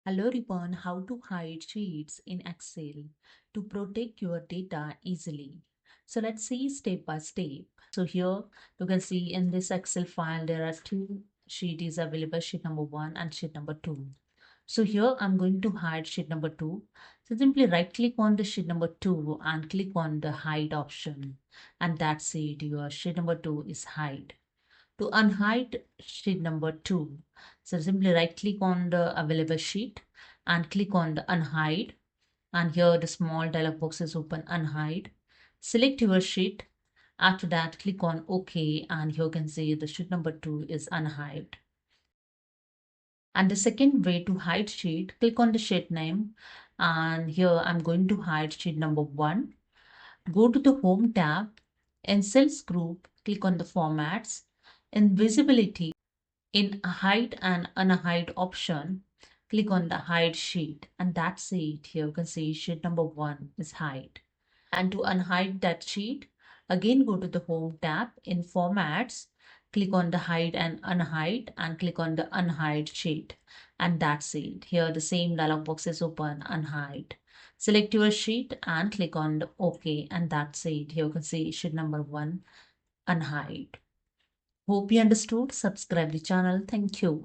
Hello everyone, how to hide sheets in Excel to protect your data easily. So let's see step by step. So here you can see in this Excel file there are two sheets available, sheet number 1 and sheet number 2. So here I'm going to hide sheet number 2. So simply right click on the sheet number 2 and click on the hide option, and that's it, your sheet number 2 is hide. To unhide sheet number 2, so simply right click on the available sheet and click on the unhide, and here the small dialog box is open, unhide. Select your sheet. After that click on OK, and here you can see the sheet number 2 is unhide. And the second way to hide sheet, click on the sheet name, and here I'm going to hide sheet number 1. Go to the Home tab. In Cells group, click on the Formats. In Visibility, in hide and unhide option, click on the hide sheet, and that's it. Here you can see sheet number 1 is hide. And to unhide that sheet, again go to the Home tab. In Formats, click on the hide and unhide and click on the unhide sheet, and that's it. Here the same dialog box is open, unhide. Select your sheet and click on the OK, and that's it. Here you can see sheet number 1 unhide. Hope you understood. Subscribe the channel. Thank you.